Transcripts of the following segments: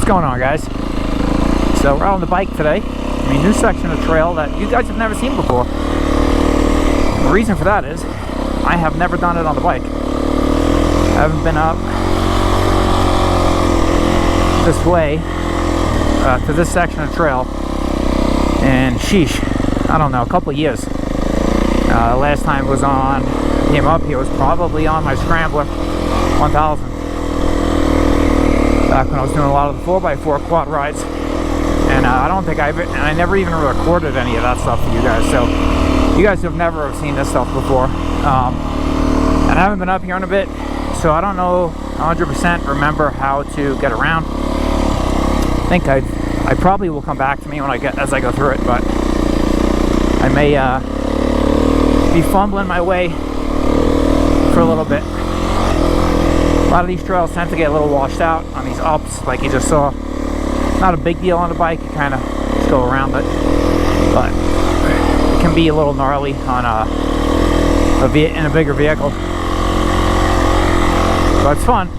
going on, guys? So we're out on the bike today. I mean, new section of trail that you guys have never seen before. The reason for that is I have never done it on the bike. I haven't been up this way to this section of trail and sheesh, I don't know, a couple of years. Last time was on, came up here, was probably on my Scrambler 1000. Back when I was doing a lot of the 4x4 quad rides. And I don't think I never even recorded any of that stuff for you guys. So you guys have never seen this stuff before. And I haven't been up here in a bit, so I don't know 100% remember how to get around. I think I probably will come back to me when as I go through it, but I may be fumbling my way for a little bit. A lot of these trails tend to get a little washed out on these ups, like you just saw. Not a big deal on the bike, you kind of just go around it, but it can be a little gnarly on in a bigger vehicle. But it's fun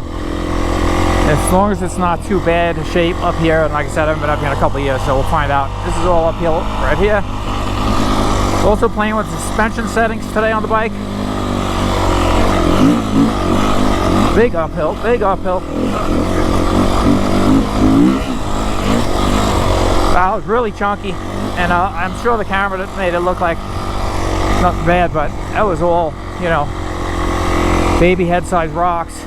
as long as it's not too bad shape up here. And like I said, I haven't been up here in a couple of years, so we'll find out. This is all uphill right here. Also playing with suspension settings today on the bike. Big uphill, big uphill. Wow, it was really chunky, and I'm sure the camera made it look like nothing bad, but that was all, you know, baby head-sized rocks,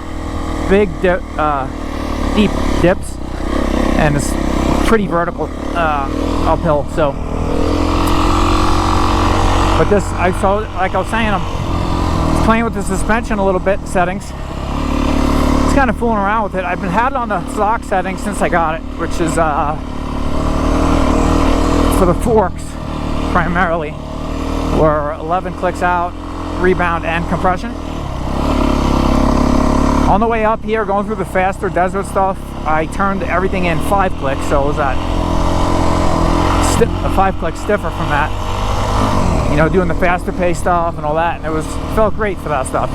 big deep dips, and it's pretty vertical uphill. So, but this, like I was saying, I'm playing with the suspension a little bit settings. Just kind of fooling around with it. I've been had it on the stock settings since I got it, which is for the forks primarily, were 11 clicks out, rebound and compression. On the way up here, going through the faster desert stuff, I turned everything in 5 clicks, so it was at a 5 click stiffer from that. You know, doing the faster pace stuff and all that, and it felt great for that stuff.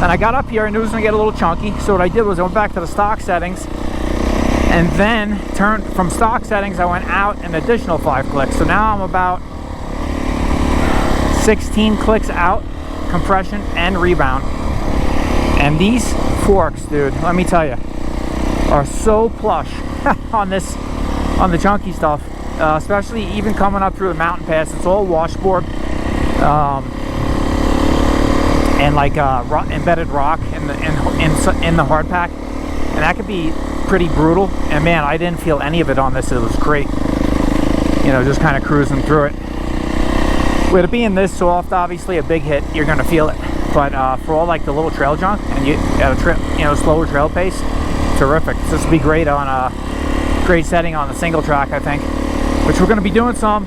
And I got up here and it was gonna get a little chunky, so what I did was I went back to the stock settings, and then turned from stock settings, I went out an additional 5 clicks. So now I'm about 16 clicks out, compression and rebound. And these forks, dude, let me tell you, are so plush on the chunky stuff. Especially even coming up through the mountain pass. It's all washboard. And like embedded rock in the hard pack. And that could be pretty brutal, and man, I didn't feel any of it on this. It was great, you know, just kind of cruising through it. With it being this soft, obviously a big hit, you're gonna feel it, but for all like the little trail junk and you at a slower trail pace, terrific. This would be great on a great setting on the single track, I think, which we're gonna be doing some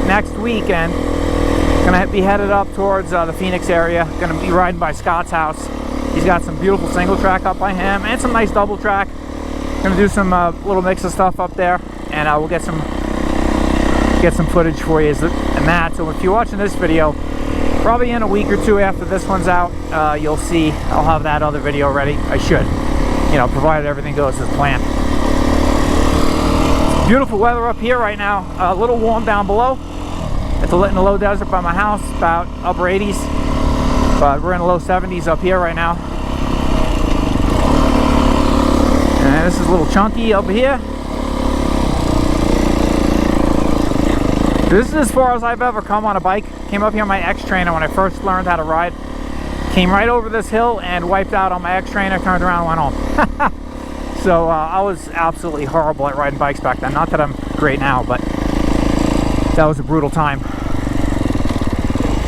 next weekend. Gonna be headed up towards the Phoenix area. Gonna be riding by Scott's house. He's got some beautiful single track up by him and some nice double track. Gonna do some little mix of stuff up there, and we'll get some footage for you and that. So if you're watching this video, probably in a week or two after this one's out, you'll see I'll have that other video ready. I should, you know, provided everything goes as planned. Beautiful weather up here right now. A little warm down below. It's in the low desert by my house, about upper 80s, but we're in the low 70s up here right now. And this is a little chunky over here. This is as far as I've ever come on a bike. Came up here on my X-Trainer when I first learned how to ride. Came right over this hill and wiped out on my X-Trainer, turned around and went home. So I was absolutely horrible at riding bikes back then. Not that I'm great now, but that was a brutal time.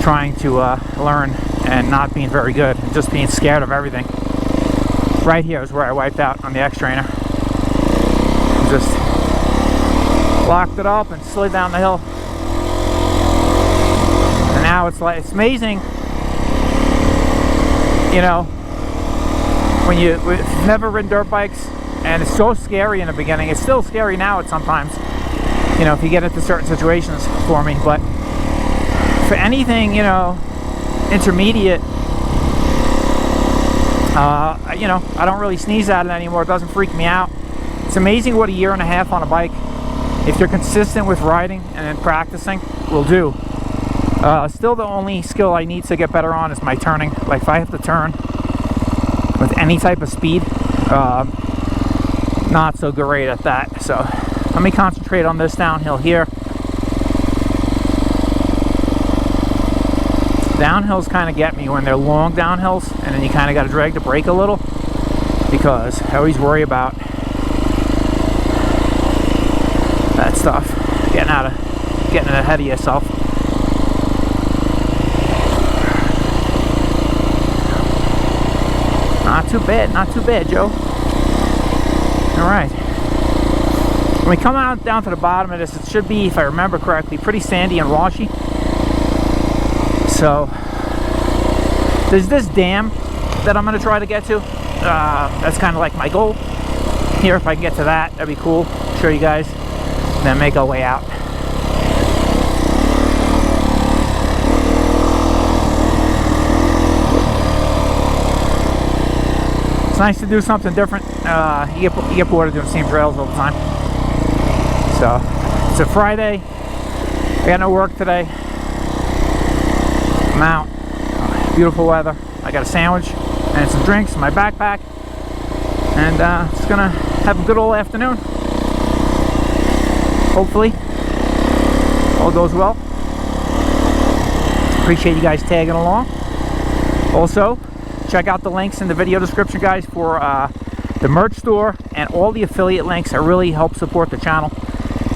Trying to learn and not being very good, and just being scared of everything. Right here is where I wiped out on the X-Trainer. Just locked it up and slid down the hill. And now it's like, it's amazing, you know, when you've never ridden dirt bikes, and it's so scary in the beginning. It's still scary now at sometimes, you know, if you get into certain situations for me, but for anything, you know, intermediate, you know, I don't really sneeze at it anymore. It doesn't freak me out. It's It's amazing what a year and a half on a bike, if you're consistent with riding and then practicing, will do. Still the only skill I need to get better on is my turning. Like if I have to turn with any type of speed, not so great at that. So let me concentrate on this downhill here. Downhills kind of get me when they're long downhills, and then you kind of got to drag the brake a little, because I always worry about that stuff, getting ahead of yourself. Not too bad, Joe. All right. When we come out down to the bottom of this, it should be, if I remember correctly, pretty sandy and washy. So there's this dam that I'm going to try to get to. That's kind of like my goal here. If I can get to that, that'd be cool. Show you guys, then make our way out. It's nice to do something different. You get bored of doing the same trails all the time. So it's a Friday. I got no work today. I'm out. Beautiful weather. I got a sandwich and some drinks in my backpack, and just gonna have a good old afternoon. Hopefully all goes well. Appreciate you guys tagging along. Also, check out the links in the video description, guys, for the merch store and all the affiliate links. That really help support the channel.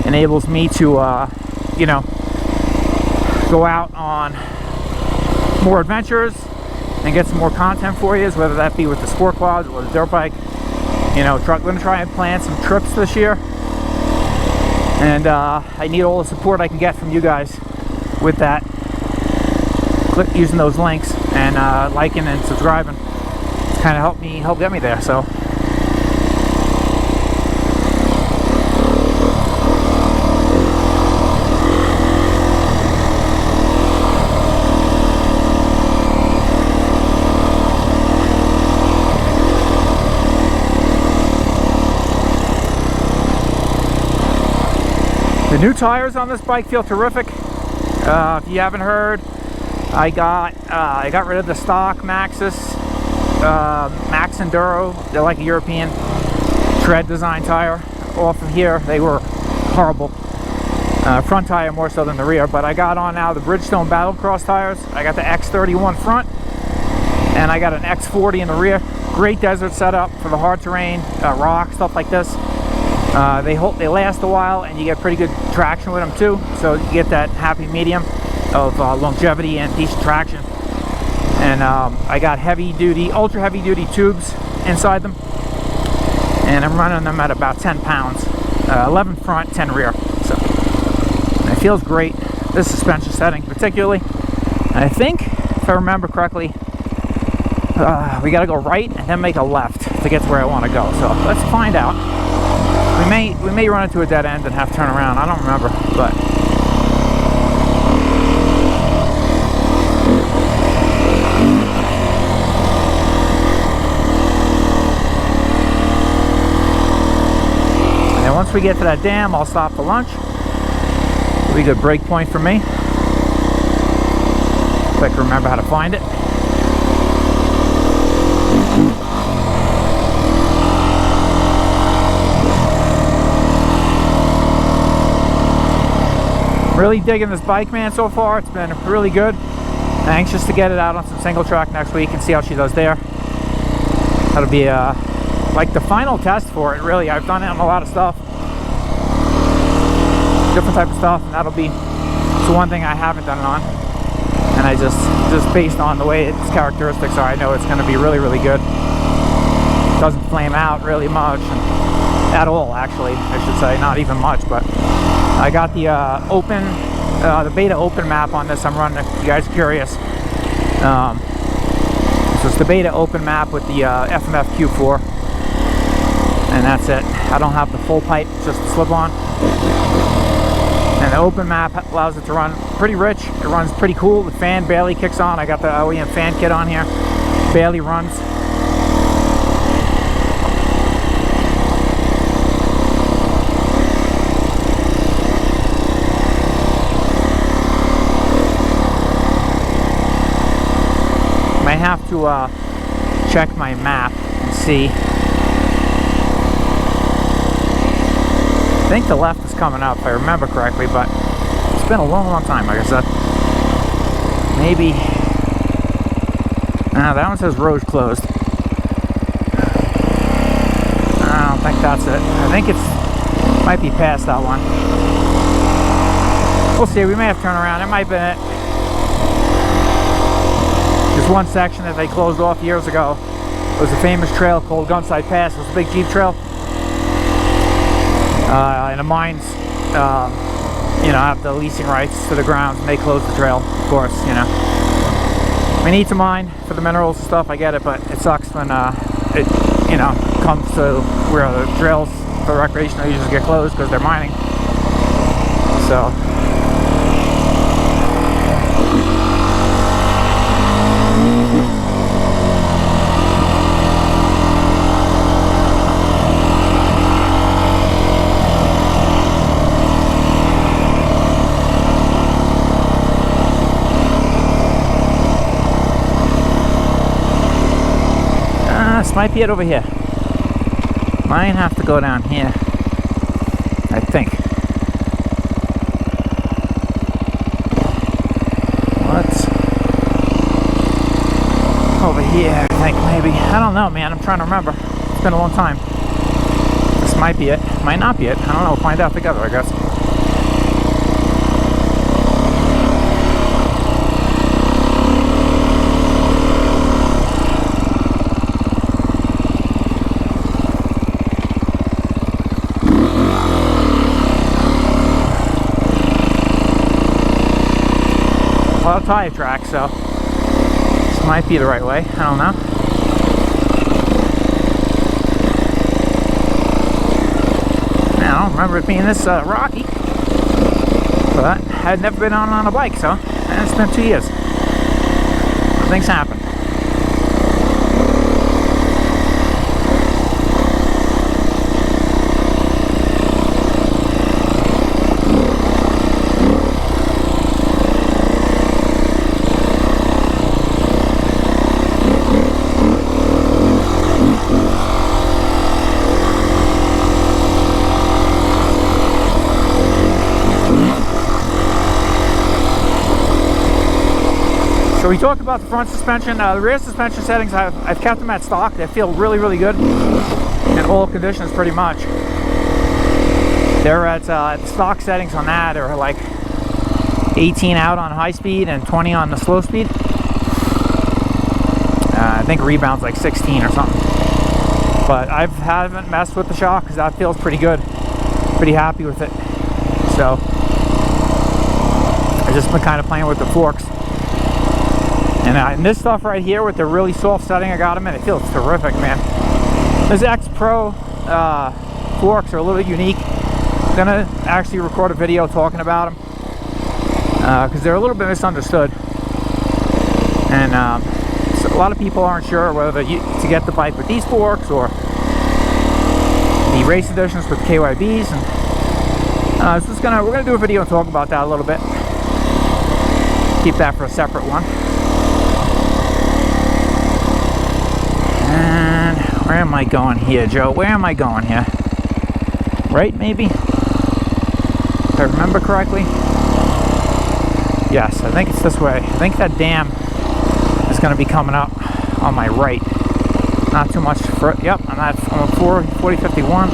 Enables me to you know, go out on more adventures and get some more content for you, whether that be with the sport quads or the dirt bike. You know, I'm going to try and plan some trips this year, and I need all the support I can get from you guys with that. Click using those links and liking and subscribing. It's kind of help get me there. So the new tires on this bike feel terrific. If you haven't heard, I got rid of the stock Maxxis Max Enduro. They're like a European tread design tire off of here. They were horrible. Front tire more so than the rear, but I got on now the Bridgestone Battlecross tires. I got the X31 front, and I got an X40 in the rear. Great desert setup for the hard terrain, rock, stuff like this. They last a while, and you get pretty good traction with them too. So you get that happy medium of longevity and decent traction. And I got ultra heavy duty tubes inside them, and I'm running them at about 10 pounds, 11 front, 10 rear. So it feels great. This suspension setting particularly. And I think, if I remember correctly, we got to go right and then make a left to get to where I want to go. So let's find out. We may run into a dead end and have to turn around. I don't remember, but and then once we get to that dam, I'll stop for lunch. It'll be a good break point for me, if I can remember how to find it. Really digging this bike, man, so far. It's been really good. Anxious to get it out on some single track next week and see how she does there. That'll be like the final test for it, really. I've done it on a lot of stuff, different type of stuff, and that'll be the one thing I haven't done it on. And I just based on the way its characteristics are, I know it's going to be really, really good. Doesn't flame out really much, at all, actually, I should say. Not even much, but I got the the beta open map on this I'm running, if you guys are curious. So it's the beta open map with the FMF Q4, and that's it. I don't have the full pipe, just the slip-on. And the open map allows it to run pretty rich. It runs pretty cool. The fan barely kicks on. I got the OEM fan kit on here. Barely runs. have to check my map and see. I think the left is coming up, if I remember correctly, but it's been a long time, like I said. Maybe. That one says road closed. I don't think that's it. I think it's might be past that one. We'll see. We may have to turn around. It might be it. There's one section that they closed off years ago. It was a famous trail called Gunside Pass. It was a big Jeep trail. And the mines, you know, have the leasing rights to the grounds, and they closed the trail, of course, you know. We need to mine for the minerals and stuff, I get it, but it sucks when it, you know, comes to where the trails for recreational users get closed because they're mining. So. This might be it over here. Might have to go down here, I think. What's over here? I think maybe. I don't know, man. I'm trying to remember. It's been a long time. This might be it. Might not be it. I don't know. We'll find out together, I guess. Tire track, so this might be the right way. I don't know. Now, I don't remember it being this rocky, but I had never been on a bike, so and it's been 2 years. Things happen. So we talked about the front suspension. The rear suspension settings, I've kept them at stock. They feel really, really good in all conditions, pretty much. They're at stock settings on that are like 18 out on high speed and 20 on the slow speed. I think rebound's like 16 or something. But I haven't messed with the shock because that feels pretty good. Pretty happy with it. So I've just been kind of playing with the forks. And this stuff right here with the really soft setting I got them in, it feels terrific, man. Those X Pro forks are a little unique. I'm gonna actually record a video talking about them because they're a little bit misunderstood. And so a lot of people aren't sure whether to get the bike with these forks or the race editions with KYBs. And so we're gonna do a video and talk about that a little bit. Keep that for a separate one. And where am I going here, Joe? Where am I going here? Right, maybe? If I remember correctly. Yes, I think it's this way. I think that dam is going to be coming up on my right. Not too much for, yep, I'm at 4051.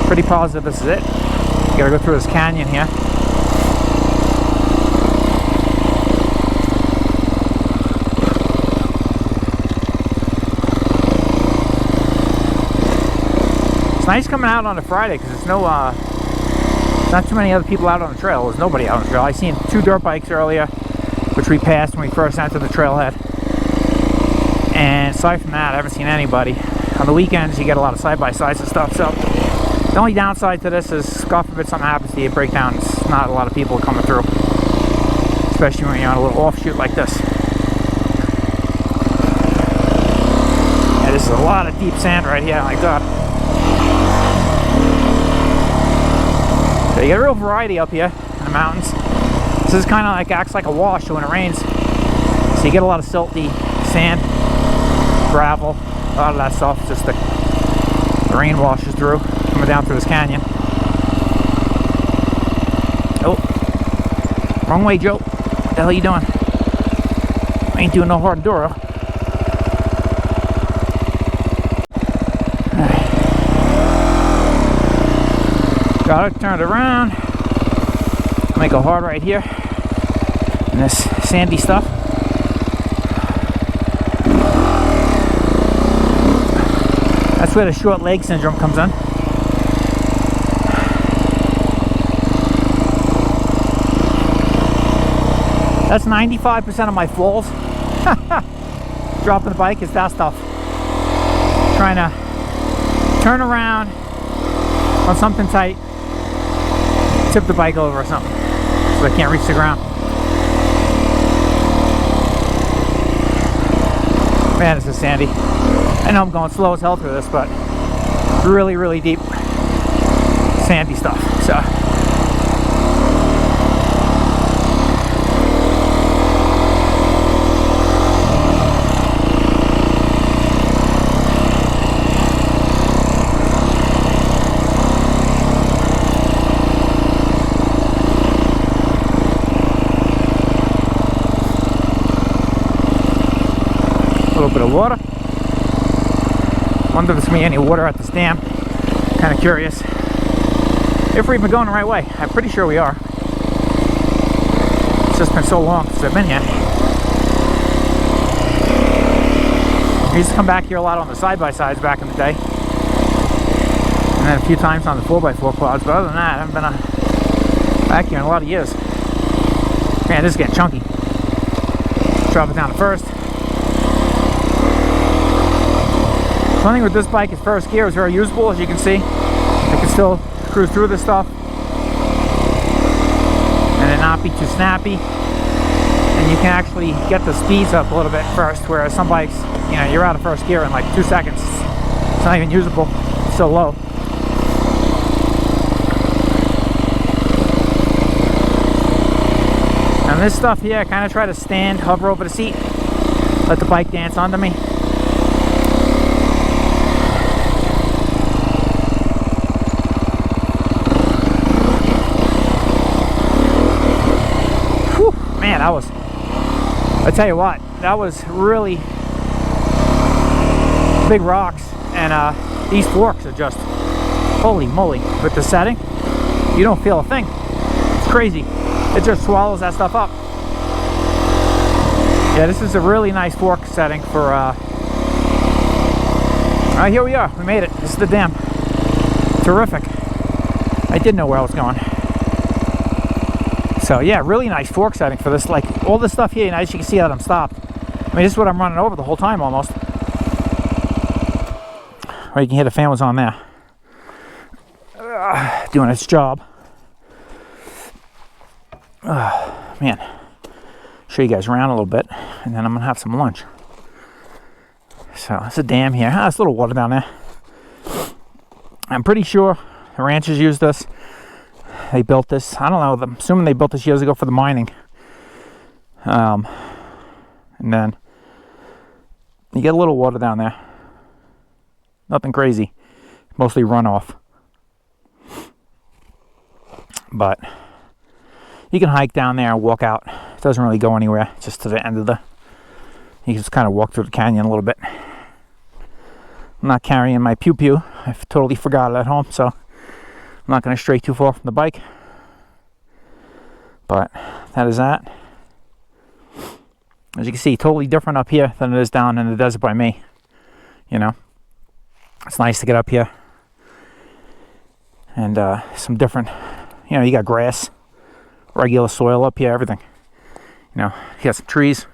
Pretty positive this is it. Gotta go through this canyon here. It's nice coming out on a Friday because there's no, not too many other people out on the trail. There's nobody out on the trail. I seen 2 dirt bikes earlier, which we passed when we first entered the trailhead. And aside from that, I haven't seen anybody. On the weekends, you get a lot of side-by-sides and stuff. So the only downside to this is, God forbid something happens to you, breakdowns. Not a lot of people coming through, especially when you're on a little offshoot like this. Yeah, this is a lot of deep sand right here. My God. So you get a real variety up here in the mountains. This is kind of like acts like a wash when it rains. So you get a lot of silty sand, gravel, a lot of that stuff. Just the rain washes through, coming down through this canyon. Oh, wrong way, Joe. What the hell are you doing? I ain't doing no hard enduro. Got it, turned around. Make go hard right here. And this sandy stuff. That's where the short leg syndrome comes in. That's 95% of my falls. Dropping the bike is that stuff. Trying to turn around on something tight, tip the bike over or something, so I can't reach the ground. Man, this is sandy. I know I'm going slow as hell through this, but really, really deep sandy stuff. So. Bit of water. Wonder if there's gonna be any water at this dam. Kind of curious if we're even going the right way. I'm pretty sure we are. It's just been so long since I've been here. I used to come back here a lot on the side-by-sides back in the day, and then a few times on the 4x4 quads, but other than that I haven't been back here in a lot of years. Man, this is getting chunky. Drop it down to first. One thing with this bike is first gear is very usable, as you can see. I can still cruise through this stuff and it not be too snappy. And you can actually get the speeds up a little bit first, whereas some bikes, you know, you're out of first gear in like 2 seconds. It's not even usable, it's so low. And this stuff here, I kind of try to stand, hover over the seat, let the bike dance onto me. Man, that was, I tell you what, that was really big rocks, and these forks are just, holy moly, with the setting, you don't feel a thing. It's crazy. It just swallows that stuff up. Yeah, this is a really nice fork setting for, alright, here we are, we made it. This is the dam. Terrific. I did know where I was going. So yeah, really nice fork setting for this. Like all this stuff here, you know, as you can see that I'm stopped. I mean, this is what I'm running over the whole time almost. Or you can hear the fan was on there. Doing its job. Man, show you guys around a little bit, and then I'm gonna have some lunch. So it's a dam here. Ah, there's a little water down there. I'm pretty sure the ranchers use this. They built this, I don't know, I'm assuming they built this years ago for the mining. And then you get a little water down there. Nothing crazy. Mostly runoff. But you can hike down there and walk out. It doesn't really go anywhere, just to the end of the... You can just kind of walk through the canyon a little bit. I'm not carrying my pew-pew. I totally forgot it at home, so... I'm not going to stray too far from the bike, but that is that. As you can see, totally different up here than it is down in the desert by me. You know, it's nice to get up here and some different, you know, you got grass, regular soil up here, everything. You know, you got some trees,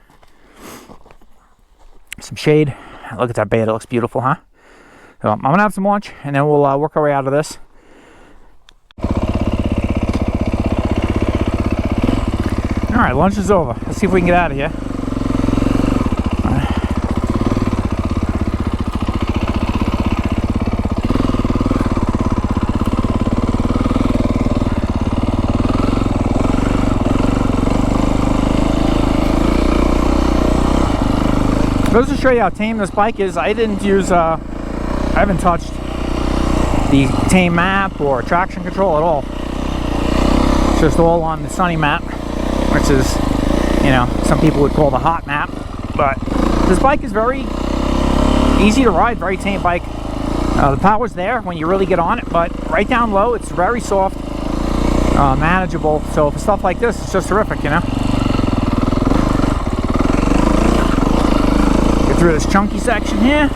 some shade. Look at that bay, it looks beautiful, huh? So I'm going to have some lunch and then we'll work our way out of this. Alright, lunch is over. Let's see if we can get out of here. Just to show you how tame this bike is, I didn't use, I haven't touched the tame map or traction control at all. It's just all on the sunny map, which is, you know, some people would call the hot map. But this bike is very easy to ride, very tame bike. The power's there when you really get on it, but right down low, it's very soft, manageable. So for stuff like this, it's just terrific, you know. Get through this chunky section here.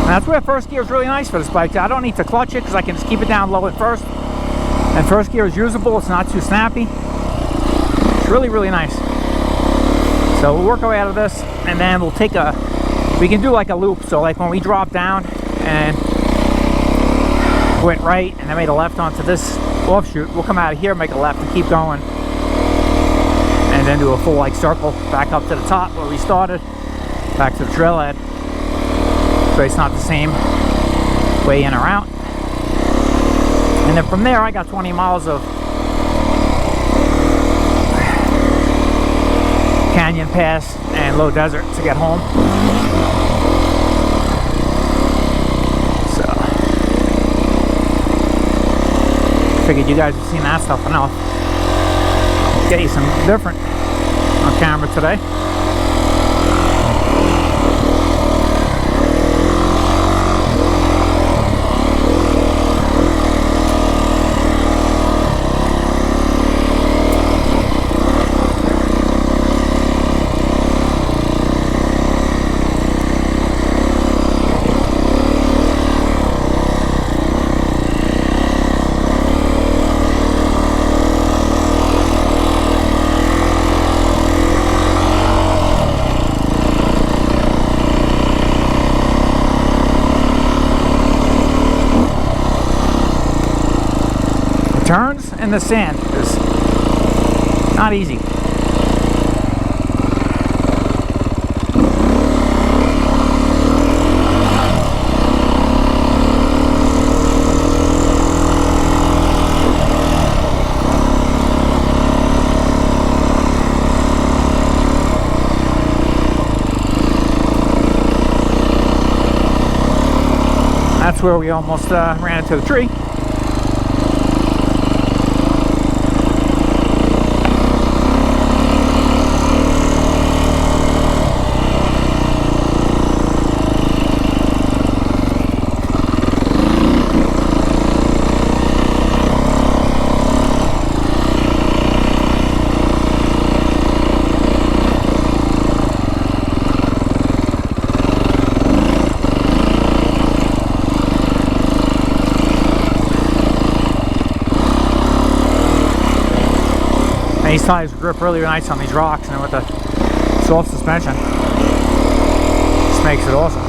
And that's where first gear is really nice for this bike. I don't need to clutch it because I can just keep it down low at first. And first gear is usable, it's not too snappy. It's really, really nice. So we'll work our way out of this, and then we'll take a, we can do like a loop. So like when we drop down and went right and then made a left onto this offshoot, we'll come out of here, make a left and keep going. And then do a full like circle back up to the top where we started, back to the trailhead. So it's not the same way in or out. And then from there, I got 20 miles of canyon pass and low desert to get home. So, figured you guys have seen that stuff enough. Get you some different on camera today. Turns in the sand is not easy. That's where we almost ran into the tree. These tires grip really nice on these rocks, and with the soft suspension, just makes it awesome.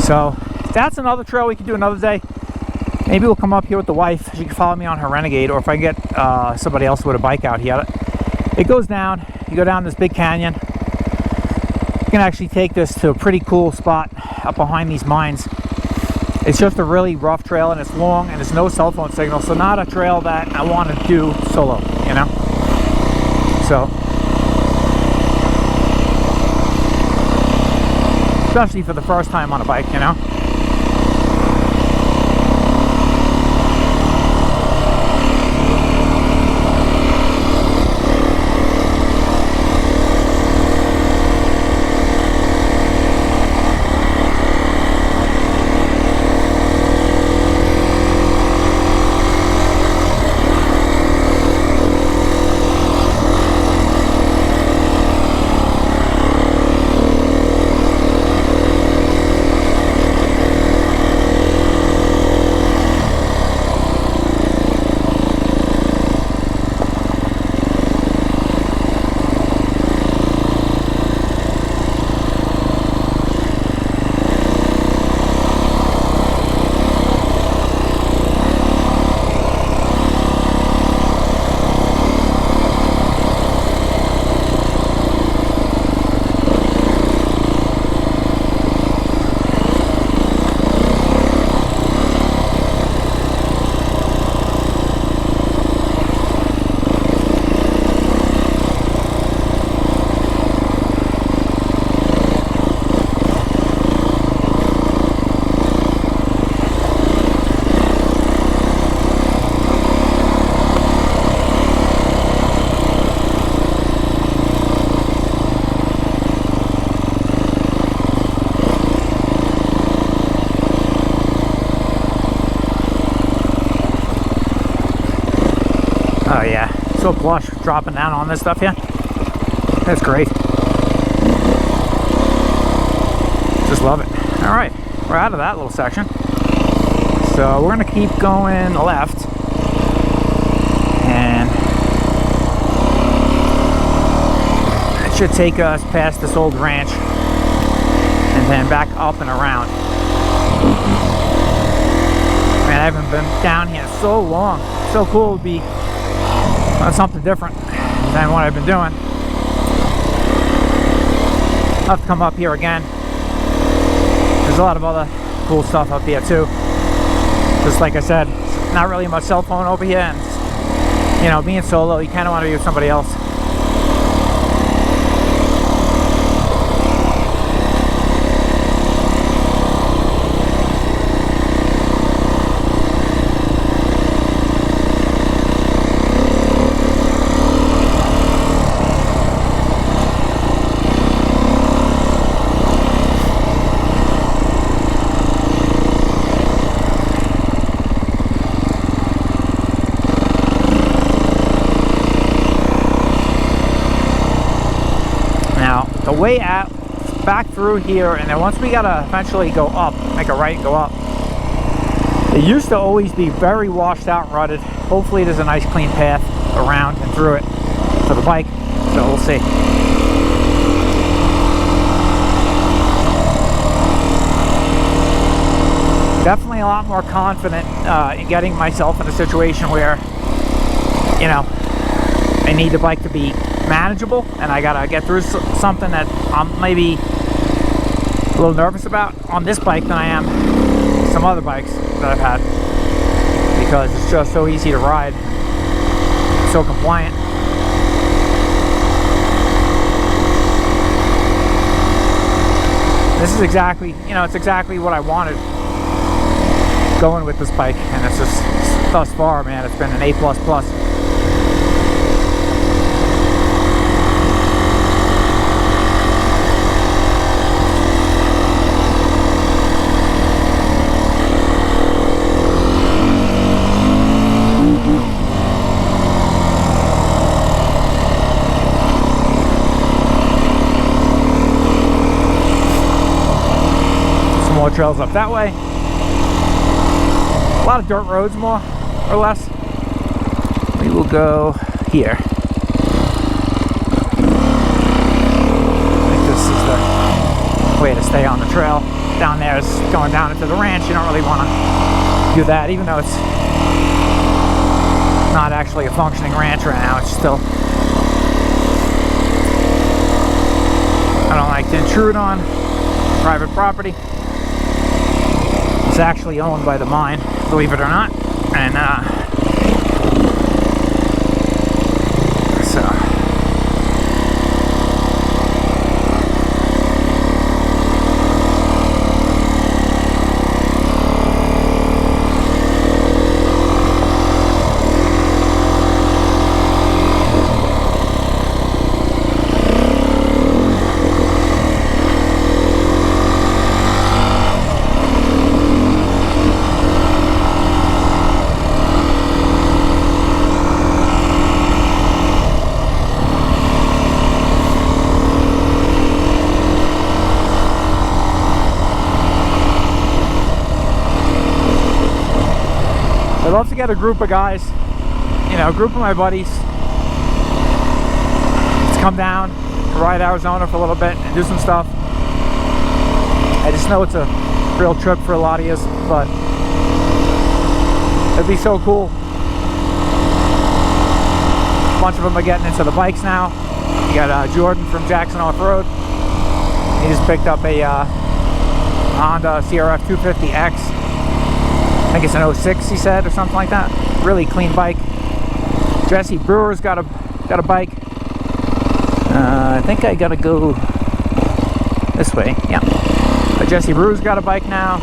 So that's another trail we can do another day. Maybe we'll come up here with the wife. She can follow me on her Renegade, or if I get somebody else with a bike out here. It goes down, you go down this big canyon. You can actually take this to a pretty cool spot up behind these mines. It's just a really rough trail, and it's long, and there's no cell phone signal, so not a trail that I want to do solo, you know? So, especially for the first time on a bike, you know? So plush dropping down on this stuff here. That's great. Just love it. All right, we're out of that little section. So we're gonna keep going left. And it should take us past this old ranch and then back up and around. Man, I haven't been down here so long. So cool to be on something different than what I've been doing. I'll have to come up here again. There's a lot of other cool stuff up here too. Just like I said, not really much cell phone over here, and you know, being solo, you kind of want to be with somebody else. The way out back through here, and then once we gotta eventually go up, make a right and go up, it used to always be very washed out and rutted. Hopefully there's a nice clean path around and through it for the bike, so we'll see. Definitely a lot more confident in getting myself in a situation where, you know, I need the bike to be manageable and I gotta get through something that I'm maybe a little nervous about on this bike than I am some other bikes that I've had, because it's just so easy to ride, so compliant. This is exactly, you know, it's exactly what I wanted going with this bike, and it's just, thus far, man, it's been an A++. More trails up that way. A lot of dirt roads, more or less. We will go here. I think this is the way to stay on the trail. Down there is going down into the ranch. You don't really want to do that, even though it's not actually a functioning ranch right now. It's still, I don't like to intrude on private property. It's actually owned by the mine, believe it or not, and so I'd love to get a group of guys, you know, a group of my buddies, to come down, ride Arizona for a little bit and do some stuff. I just know it's a real trip for a lot of you, but it'd be so cool. A bunch of them are getting into the bikes now. You got Jordan from Jackson Off-Road. He just picked up a Honda CRF 250X. I think it's an 06, he said, or something like that. Really clean bike. Jesse Brewer's got a bike. I think I gotta go this way. Yeah. But Jesse Brewer's got a bike now.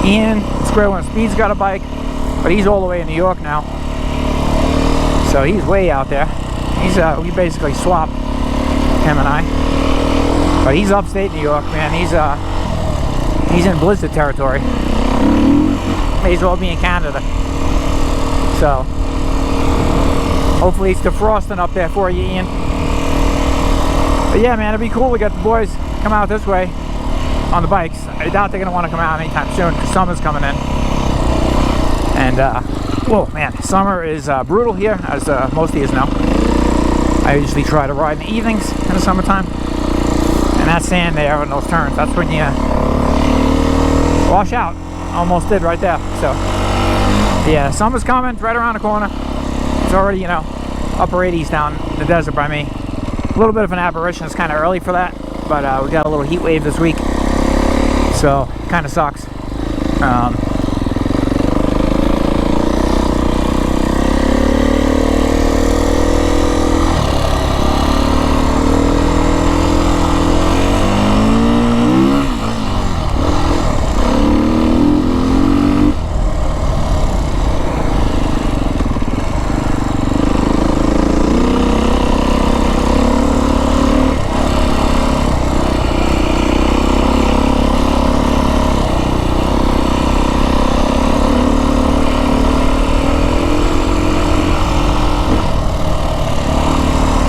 Ian Square One Speed's got a bike, but he's all the way in New York now. So he's way out there. He's we basically swapped, him and I. But he's upstate New York, man. He's in blizzard territory. May as well be in Canada. So Hopefully it's defrosting up there for you, Ian. But yeah, man, it'd be cool. We got the boys come out this way on the bikes. I doubt they're gonna want to come out anytime soon because summer's coming in. And whoa, man, summer is brutal here, as most of you know. I usually try to ride in the evenings in the summertime, and that sand there on those turns, that's when you wash out. Almost did right there. So yeah, summer's coming. It's right around the corner. It's already, you know, upper 80s down in the desert by me. A little bit of an aberration. It's kind of early for that, but we got a little heat wave this week, so kind of sucks.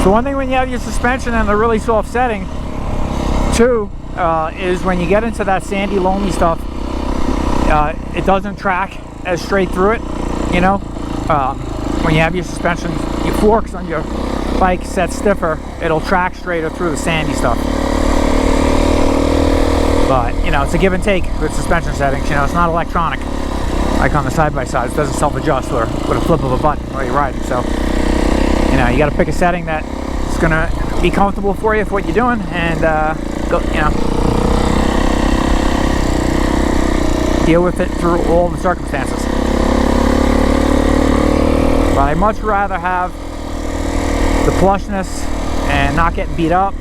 So one thing when you have your suspension in a really soft setting, too, is when you get into that sandy, loamy stuff, it doesn't track as straight through it, you know. When you have your suspension, your forks on your bike set stiffer, it'll track straighter through the sandy stuff. But, you know, it's a give and take with suspension settings, you know, it's not electronic, like on the side-by-sides. It doesn't self-adjust or with a flip of a button while you're riding, so, you know, you got to pick a setting that is going to be comfortable for you for what you're doing, and go, you know, deal with it through all the circumstances. But I'd much rather have the plushness and not getting beat up,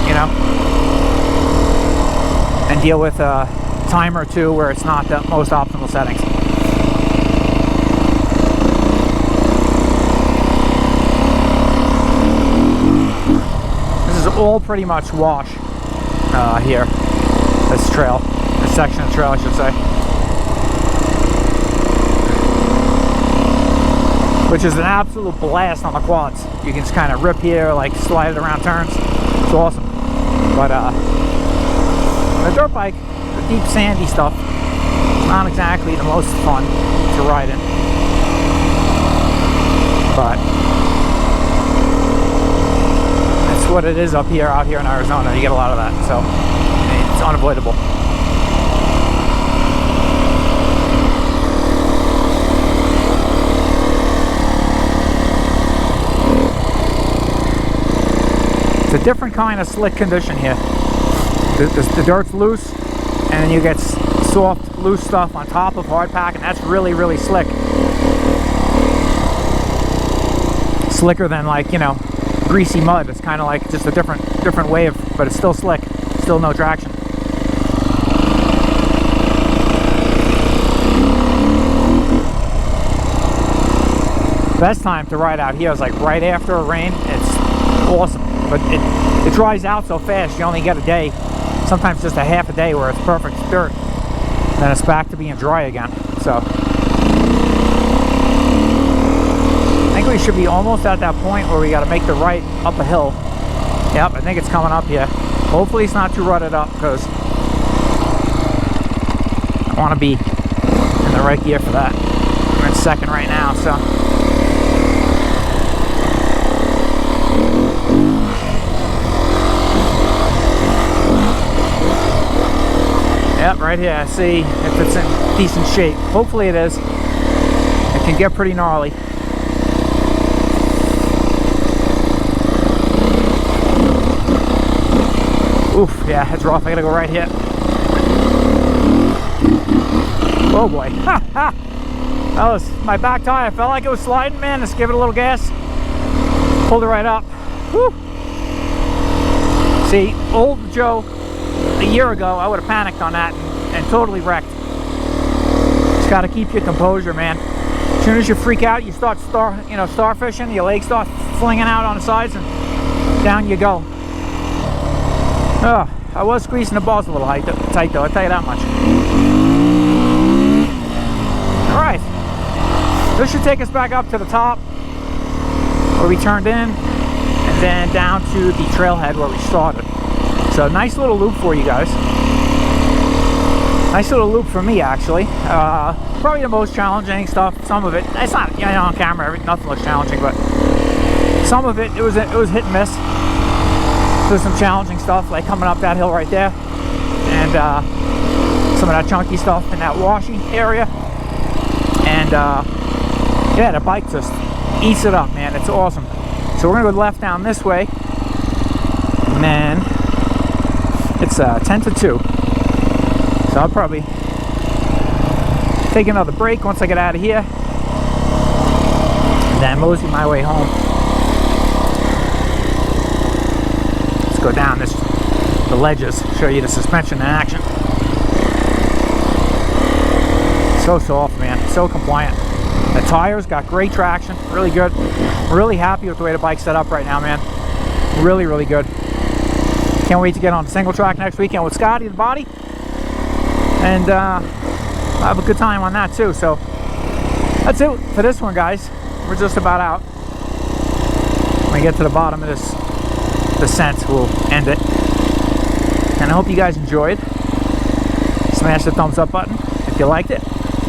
you know, and deal with a time or two where it's not the most optimal settings. All pretty much wash here, this trail, this section of trail I should say, which is an absolute blast on the quads. You can just kind of rip here, like slide it around turns. It's awesome. But the dirt bike, the deep sandy stuff, it's not exactly the most fun to ride in, but what it is out here in Arizona. You get a lot of that, so it's unavoidable. It's a different kind of slick condition here. The dirt's loose, and then you get soft, loose stuff on top of hard pack, and that's really, really slick. Slicker than, like, you know, greasy mud. It's kind of like just a different wave, but it's still slick, still no traction. Best time to ride out here is like right after a rain. It's awesome, but it dries out so fast. You only get a day, sometimes just a half a day where it's perfect dirt, then it's back to being dry again. So I think we should be almost at that point where we got to make the right up a hill. Yep, I think it's coming up here. Hopefully it's not too rutted up, because I want to be in the right gear for that. I'm in second right now, so. Yep, right here. See if it's in decent shape. Hopefully it is. It can get pretty gnarly. Oof, yeah, it's rough. I gotta go right here. Oh boy. Ha ha! That was my back tire. I felt like it was sliding, man. Let's give it a little gas. Pulled it right up. Whew. See, old Joe, a year ago, I would have panicked on that and totally wrecked. Just gotta keep your composure, man. As soon as you freak out, you start starfishing, your legs start flinging out on the sides, and down you go. Oh, I was squeezing the balls a little tight though, I'll tell you that much. Alright, This should take us back up to the top where we turned in, and then down to the trailhead where we started. So nice little loop for you guys. Nice little loop for me, actually. Probably the most challenging stuff. Some of it, it's not, you know, on camera, nothing looks challenging, but some of it, it was hit and miss. There's some challenging stuff, like coming up that hill right there, and some of that chunky stuff in that washy area. And yeah, the bike just eats it up, man. It's awesome. So we're gonna go left down this way, and then it's 10 to 2. So I'll probably take another break once I get out of here, and then mosey my way home. Let's go down the ledges, show you the suspension in action. So soft, man, so compliant. The tires got great traction, really good. Really happy with the way the bike's set up right now, man. Really, really good. Can't wait to get on the single track next weekend with Scotty, the body. And I'll have a good time on that too. So that's it for this one, guys. We're just about out. When we get to the bottom of this descent, we'll end it. And I hope you guys enjoyed. Smash the thumbs up button if you liked it.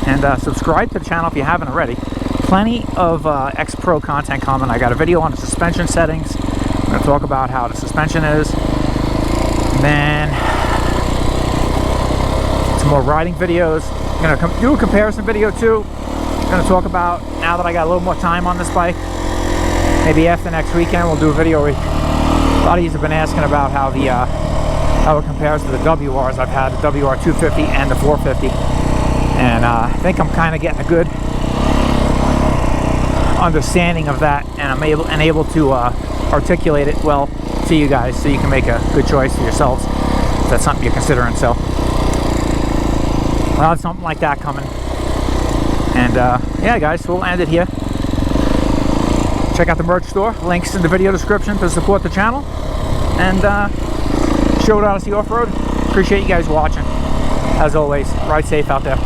And subscribe to the channel if you haven't already. Plenty of X-Pro content coming. I got a video on the suspension settings. I'm going to talk about how the suspension is. And then some more riding videos. I'm going to do a comparison video too. I'm going to talk about, now that I got a little more time on this bike, maybe after next weekend we'll do a video where a lot of you have been asking about how it compares to the WRs. I've had the WR250 and the 450. And I think I'm kind of getting a good understanding of that, and I'm able to articulate it well to you guys, so you can make a good choice for yourselves if that's something you're considering. So we'll have something like that coming. And yeah, guys, we'll end it here. Check out the merch store, links in the video description to support the channel. And Show Odyssey Off-Road, appreciate you guys watching. As always, ride safe out there.